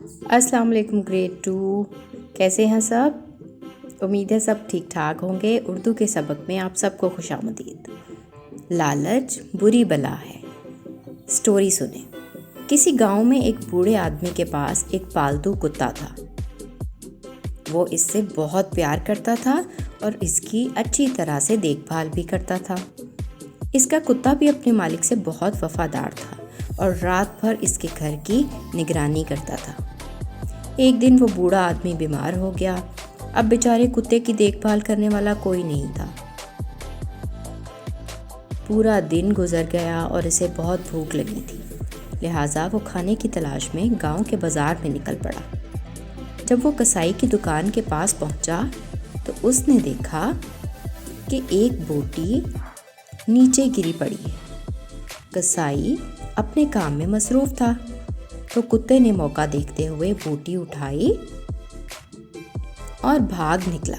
अस्सलाम वालेकुम ग्रेड 2। कैसे हैं सब? उम्मीद है सब ठीक ठाक होंगे। उर्दू के सबक में आप सबको खुशामदीद। लालच बुरी बला है। स्टोरी सुने। किसी गांव में एक बूढ़े आदमी के पास एक पालतू कुत्ता था। वो इससे बहुत प्यार करता था और इसकी अच्छी तरह से देखभाल भी करता था। इसका कुत्ता भी अपने मालिक से बहुत वफादार था और रात भर इसके घर की निगरानी करता था। एक दिन वो बूढ़ा आदमी बीमार हो गया। अब बेचारे कुत्ते की देखभाल करने वाला कोई नहीं था। पूरा दिन गुजर गया और इसे बहुत भूख लगी थी, लिहाजा वो खाने की तलाश में गांव के बाजार में निकल पड़ा। जब वो कसाई की दुकान के पास पहुंचा तो उसने देखा कि एक बोटी नीचे गिरी पड़ी है। कसाई अपने काम में मसरूफ था तो कुत्ते ने मौका देखते हुए बोटी उठाई और भाग निकला।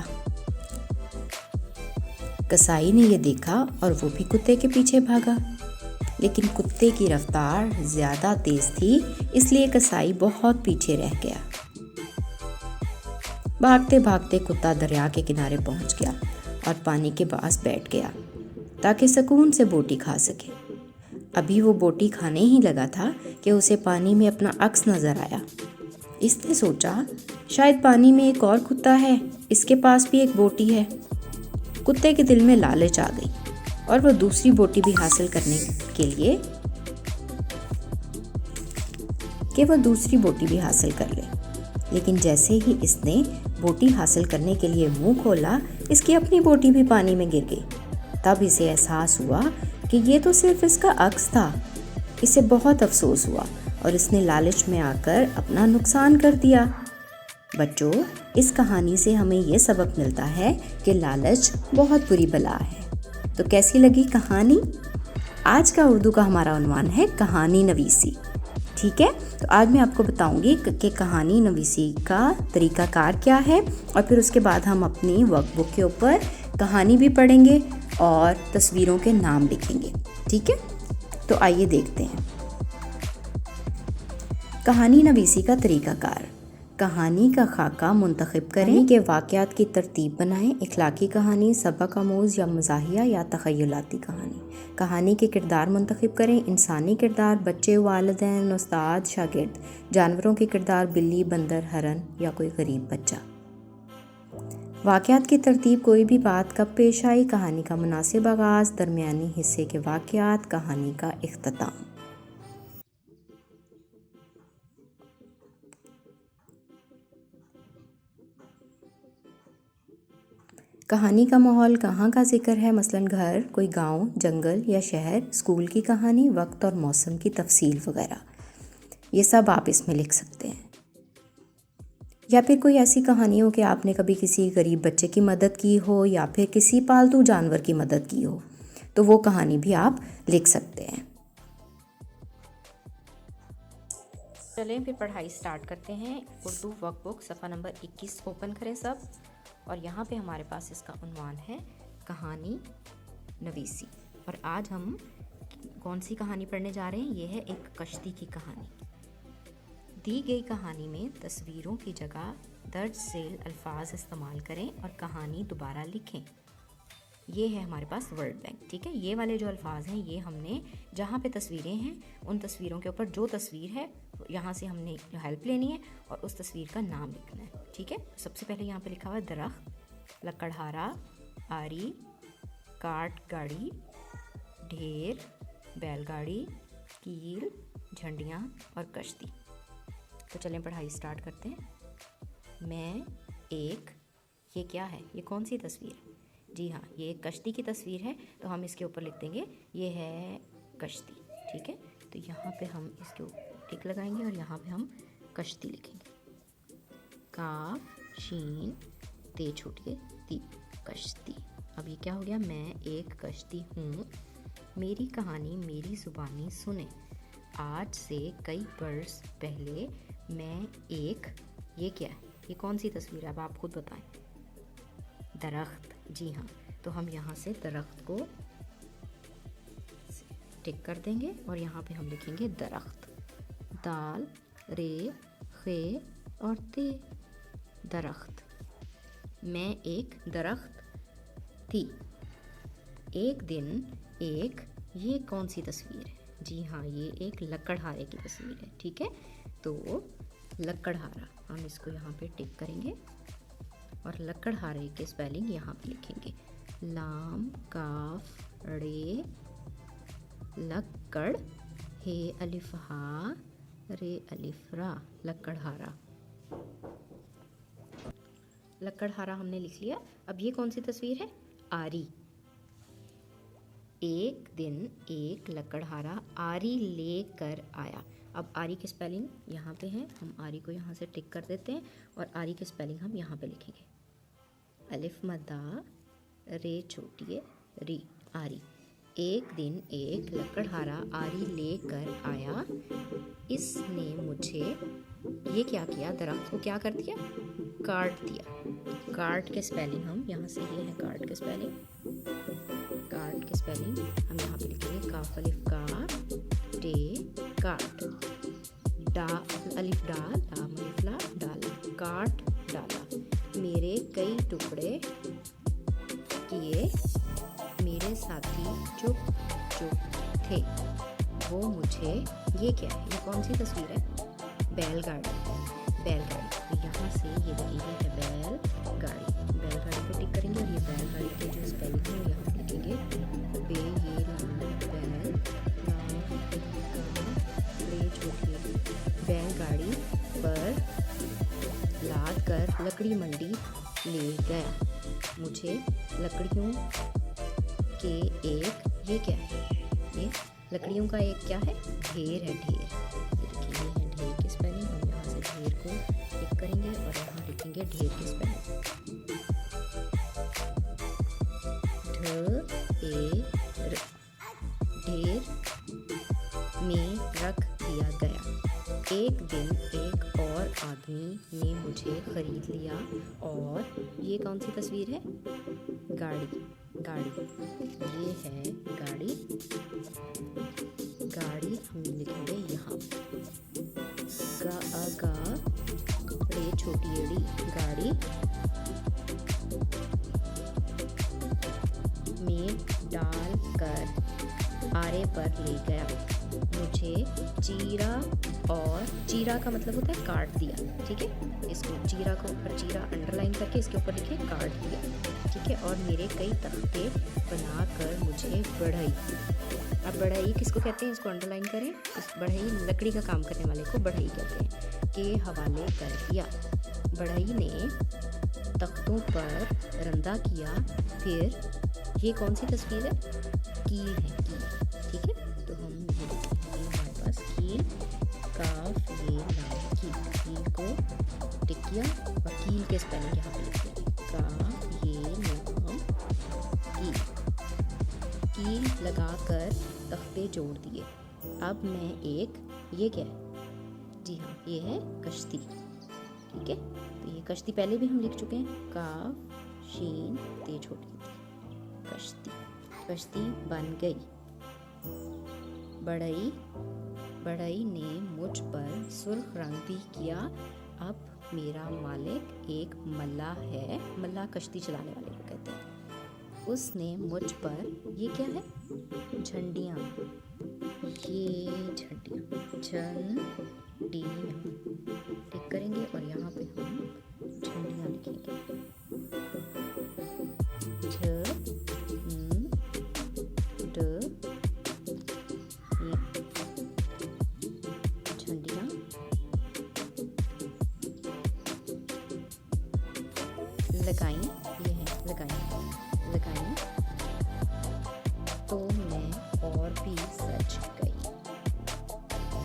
कसाई ने यह देखा और वो भी कुत्ते के पीछे भागा, लेकिन कुत्ते की रफ्तार ज्यादा तेज थी, इसलिए कसाई बहुत पीछे रह गया। भागते भागते कुत्ता दरिया के किनारे पहुंच गया और पानी के पास बैठ गया ताकि सुकून से बोटी खा सके। अभी वो बोटी खाने ही लगा था कि उसे पानी में अपना अक्स नजर आया। इसने सोचा शायद पानी में एक और कुत्ता है, इसके पास भी एक बोटी है। कुत्ते के दिल में लालच आ गई और वो दूसरी बोटी भी हासिल करने के लिए कर ले। लेकिन जैसे ही इसने बोटी हासिल करने के लिए मुंह खोला, इसकी अपनी बोटी भी पानी में गिर गई। तब इसे एहसास हुआ कि ये तो सिर्फ इसका अक्स था। इसे बहुत अफसोस हुआ और इसने लालच में आकर अपना नुकसान कर दिया। बच्चों, इस कहानी से हमें ये सबक मिलता है कि लालच बहुत बुरी बला है। तो कैसी लगी कहानी? आज का उर्दू का हमारा उन्वान है कहानी नवीसी। ठीक है, तो आज मैं आपको बताऊंगी कि कहानी नवीसी का तरीकाकार क्या है और फिर उसके बाद हम अपनी वर्कबुक के ऊपर कहानी भी पढ़ेंगे और तस्वीरों के नाम लिखेंगे। ठीक है, तो आइए देखते हैं। कहानी नवीसी का तरीकाकार। कहानी का खाका मुंतखब करें कि वाक़यात की तरतीब बनाएं। इखलाकी कहानी, सबक आमूज़ या मज़ाहिया या तख़य्युलाती कहानी। कहानी के किरदार मुंतखब करें। इंसानी किरदार बच्चे, वालिदैन, उस्ताद, शागिर्द। जानवरों के किरदार बिल्ली, बंदर, हरन या कोई गरीब बच्चा। वाक़यात की तरतीब, कोई भी बात कब पेश आई, कहानी का मुनासिब आगाज़, दरमियानी हिस्से के वाक़यात, कहानी का इख्तिताम। कहानी का माहौल कहाँ का जिक्र है, मसलन घर, कोई गांव, जंगल या शहर, स्कूल की कहानी, वक्त और मौसम की तफसील वगैरह। ये सब आप इसमें लिख सकते हैं। या फिर कोई ऐसी कहानी हो कि आपने कभी किसी गरीब बच्चे की मदद की हो या फिर किसी पालतू जानवर की मदद की हो, तो वो कहानी भी आप लिख सकते हैं। चलें फिर पढ़ाई स्टार्ट करते हैं। उर्दू वर्कबुक सफ़ा नंबर 21 ओपन करें सब, और यहाँ पे हमारे पास इसका उन्वान है कहानी नवीसी। और आज हम कौन सी कहानी पढ़ने जा रहे हैं? ये है एक कश्ती की कहानी। दी गई कहानी में तस्वीरों की जगह दर्ज झेल अल्फाज इस्तेमाल करें और कहानी दोबारा लिखें। ये है हमारे पास वर्ड बैंक। ठीक है, ये वाले जो अल्फाज हैं ये हमने जहाँ पे तस्वीरें हैं उन तस्वीरों के ऊपर जो तस्वीर है यहाँ से हमने हेल्प लेनी है और उस तस्वीर का नाम लिखना है। ठीक है, सबसे पहले यहाँ पे लिखा हुआ है दरख्त, लकड़हारा, आरी, काट गाड़ी, ढेर, बैलगाड़ी, कील, झंडियाँ और कश्ती। तो चलें पढ़ाई स्टार्ट करते हैं। मैं एक, ये क्या है, ये कौन सी तस्वीर है? जी हाँ, ये एक कश्ती की तस्वीर है, तो हम इसके ऊपर लिख देंगे ये है कश्ती। ठीक है, तो यहाँ पे हम इसके ऊपर टिक लगाएंगे और यहाँ पे हम कश्ती लिखेंगे। काफ शीन ते छूटिए ती, कश्ती। अब ये क्या हो गया? मैं एक कश्ती हूँ, मेरी कहानी मेरी ज़ुबानी सुने। आज से कई बरस पहले मैं एक, ये क्या है, ये कौन सी तस्वीर है? अब आप खुद बताएं। दरख्त, जी हाँ, तो हम यहाँ से दरख्त को टिक कर देंगे और यहाँ पे हम लिखेंगे दरख्त। दाल रे खे और ते, दरख्त। मैं एक दरख्त थी। एक दिन एक, ये कौन सी तस्वीर है? जी हाँ, ये एक लकड़हारे की तस्वीर है। ठीक है, तो लकड़हारा हम इसको यहाँ पे टिक करेंगे और लकड़हारे के स्पेलिंग यहाँ पे लिखेंगे। लाम काफ रे लक्कड़, हे अलिफ हा रे अलिफ रा, लकड़हारा। लकड़हारा हमने लिख लिया। अब ये कौन सी तस्वीर है? आरी। एक दिन एक लकड़हारा आरी लेकर आया। अब आरी की स्पेलिंग यहाँ पे है, हम आरी को यहाँ से टिक कर देते हैं और आरी की स्पेलिंग हम यहाँ पे लिखेंगे। अलिफ मद्दा रे छोटी है री, आरी। एक दिन एक लकड़हारा आरी लेकर आया। इसने मुझे ये क्या किया? दरख्त को क्या कर दिया? काट दिया। काट के स्पेलिंग हम यहाँ से, ये है काट के स्पेलिंग। काट के स्पेलिंग हम यहाँ पे लिखेंगे। काफ अलिफ का टे, काट। डा अलिफ डा, लाम अलिफ ला, डाला, काट डाला। मेरे कई टुकड़े किए, मेरे साथी चुप चुप थे। वो मुझे, ये क्या है? ये कौन सी तस्वीर है? बैलगाड़ी। बैलगाड़ी, तो यहाँ से ये देखिए है बैलगाड़ी। बैलगाड़ी को टिक करेंगे और ये बैलगाड़ी के जो स्पेलिंग है वो यहाँ लिखेंगे। बे ये बैल, छोटी। बैलगाड़ी पर लाद कर लकड़ी मंडी ले गया। मुझे लकड़ियों के एक, ये क्या है? ये लकड़ियों का एक क्या है? ढेर है, ढेर। देखिए ये है ढेर की स्पेलिंग। हम यहाँ से ढेर को टिक करेंगे और यहाँ लिखेंगे ढेर की स्पेलिंग। ढेर, ढेर में रख दिया गया। एक दिन एक और आदमी ने मुझे खरीद लिया। और ये कौन सी तस्वीर है? गाड़ी। गाड़ी, ये है गाड़ी। गाड़ी हम लिखेंगे यहाँ। गा रे छोटी एड़ी, गाड़ी। में डाल कर आरे पर ले गया। मुझे चीरा, और चीरा का मतलब होता है काट दिया। ठीक है, इसको चीरा को ऊपर चीरा अंडरलाइन करके इसके ऊपर लिखे काट दिया। ठीक है, और मेरे कई तख्ते बनाकर मुझे बढ़ई। अब बढ़ई किसको कहते हैं? इसको अंडरलाइन करें। इस बढ़ई, लकड़ी का काम करने वाले को बढ़ई कहते हैं, के हवाले कर दिया। बढ़ई ने तख्तों पर रंदा किया। फिर ये कौन सी तस्वीर है? कील है, कील। ठीक है, तो हम ये हमारे पास कील, काफ ये लाम, कील। कील को टिक किया और कील के स्पेलिंग यहाँ पे लिख देंगे। काफ ये लाम, कील। कील लगाकर तख्ते जोड़ दिए। अब मैं एक, ये क्या है? जी हाँ, ये है कश्ती। ठीक है, तो ये कश्ती पहले भी हम लिख चुके हैं। काफ शीन ते छोटी, कश्ती। कश्ती बन गई। बढ़ई, बढ़ई ने मुझ पर सुर्ख रंग भी किया। अब मेरा मालिक एक मल्लाह है। मल्लाह कश्ती चलाने वाले को कहते हैं। उसने मुझ पर, ये क्या है? झंडियाँ। ये झंडियाँ, झंडियाँ टिक करेंगे और यहाँ पे हम झंडियाँ लिखेंगे। झंडियाँ लगाई।